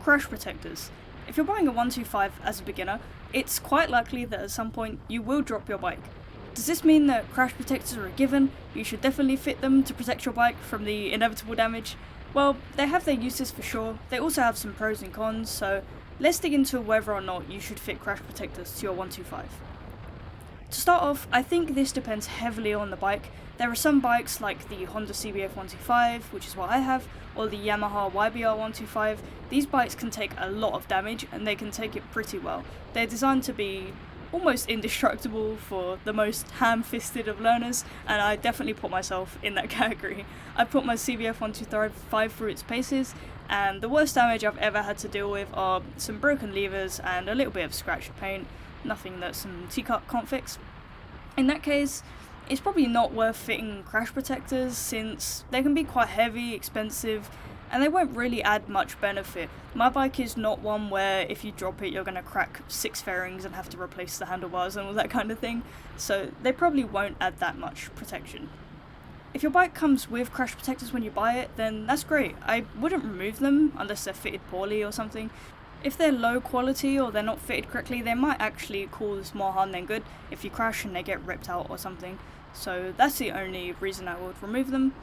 crash protectors. If you're buying a 125 as a beginner, it's quite likely that at some point you will drop your bike. Does this mean that crash protectors are a given? You should definitely fit them to protect your bike from the inevitable damage? Well, they have their uses for sure. They also have some pros and cons, so let's dig into whether or not you should fit crash protectors to your 125. To start off, I think this depends heavily on the bike. There are some bikes like the Honda CBF 125, which is what I have, or the Yamaha YBR 125. These bikes can take a lot of damage and they can take it pretty well. They're designed to be almost indestructible for the most ham-fisted of learners, and I definitely put myself in that category. I put my CBF 125 through its paces, and the worst damage I've ever had to deal with are some broken levers and a little bit of scratched paint, nothing that some T-Cut can't fix. In that case, it's probably not worth fitting crash protectors since they can be quite heavy, expensive, and they won't really add much benefit. My bike is not one where if you drop it you're going to crack 6 fairings and have to replace the handlebars and all that kind of thing, so they probably won't add that much protection. If your bike comes with crash protectors when you buy it, then that's great. I wouldn't remove them unless they're fitted poorly or something. If they're low quality or they're not fitted correctly, they might actually cause more harm than good if you crash and they get ripped out or something. So that's the only reason I would remove them.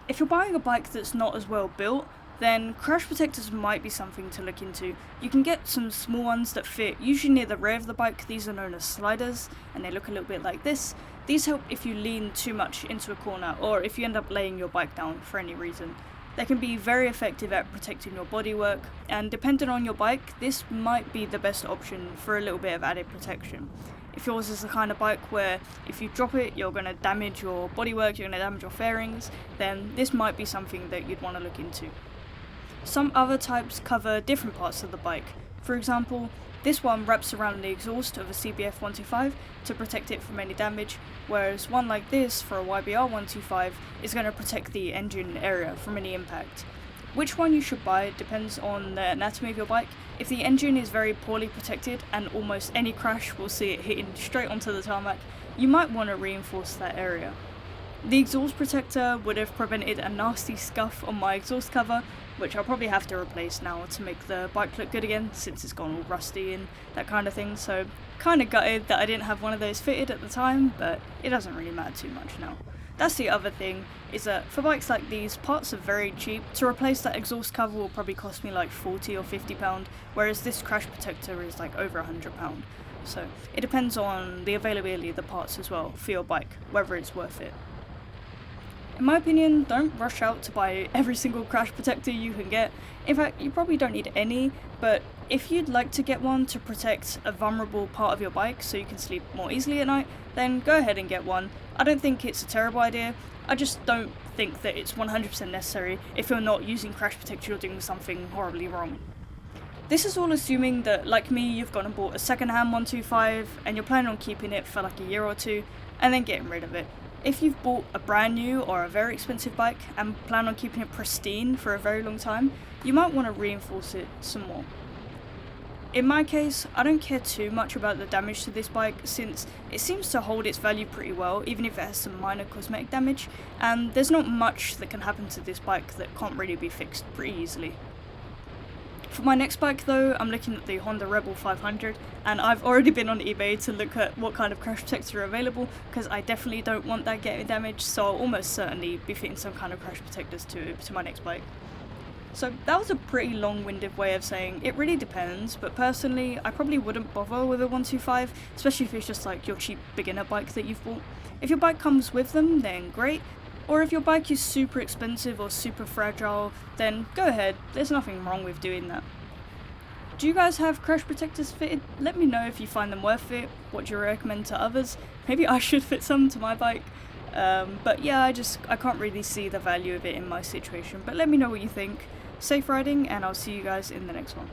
If you're buying a bike that's not as well built, then crash protectors might be something to look into. You can get some small ones that fit usually near the rear of the bike. These are known as sliders and they look a little bit like this. These help if you lean too much into a corner or if you end up laying your bike down for any reason. They can be very effective at protecting your bodywork, and depending on your bike, this might be the best option for a little bit of added protection. If yours is the kind of bike where if you drop it you're going to damage your bodywork, you're going to damage your fairings, then this might be something that you'd want to look into. Some other types cover different parts of the bike. For example, this one wraps around the exhaust of a CBF 125 to protect it from any damage, whereas one like this for a YBR 125 is going to protect the engine area from any impact. Which one you should buy depends on the anatomy of your bike. If the engine is very poorly protected and almost any crash will see it hitting straight onto the tarmac, you might want to reinforce that area. The exhaust protector would have prevented a nasty scuff on my exhaust cover, which I'll probably have to replace now to make the bike look good again since it's gone all rusty and that kind of thing, so kinda gutted that I didn't have one of those fitted at the time, but it doesn't really matter too much now. That's the other thing, is that for bikes like these, parts are very cheap. To replace that exhaust cover will probably cost me like £40 or £50, whereas this crash protector is like over £100. So it depends on the availability of the parts as well for your bike, whether it's worth it. In my opinion, don't rush out to buy every single crash protector you can get. In fact, you probably don't need any, but if you'd like to get one to protect a vulnerable part of your bike so you can sleep more easily at night, then go ahead and get one. I don't think it's a terrible idea, I just don't think that it's 100% necessary if you're not using crash protection or doing something horribly wrong. This is all assuming that, like me, you've gone and bought a second-hand 125 and you're planning on keeping it for like a year or two and then getting rid of it. If you've bought a brand new or a very expensive bike and plan on keeping it pristine for a very long time, you might want to reinforce it some more. In my case, I don't care too much about the damage to this bike since it seems to hold its value pretty well even if it has some minor cosmetic damage, and there's not much that can happen to this bike that can't really be fixed pretty easily. For my next bike though, I'm looking at the Honda Rebel 500, and I've already been on eBay to look at what kind of crash protectors are available because I definitely don't want that getting damaged, so I'll almost certainly be fitting some kind of crash protectors to my next bike. So that was a pretty long-winded way of saying it really depends, but personally I probably wouldn't bother with a 125, especially if it's just like your cheap beginner bike that you've bought. If your bike comes with them, then great. Or if your bike is super expensive or super fragile, then go ahead, there's nothing wrong with doing that. Do you guys have crash protectors fitted? Let me know if you find them worth it, what do you recommend to others. Maybe I should fit some to my bike. But yeah, I can't really see the value of it in my situation, but let me know what you think. Safe riding, and I'll see you guys in the next one.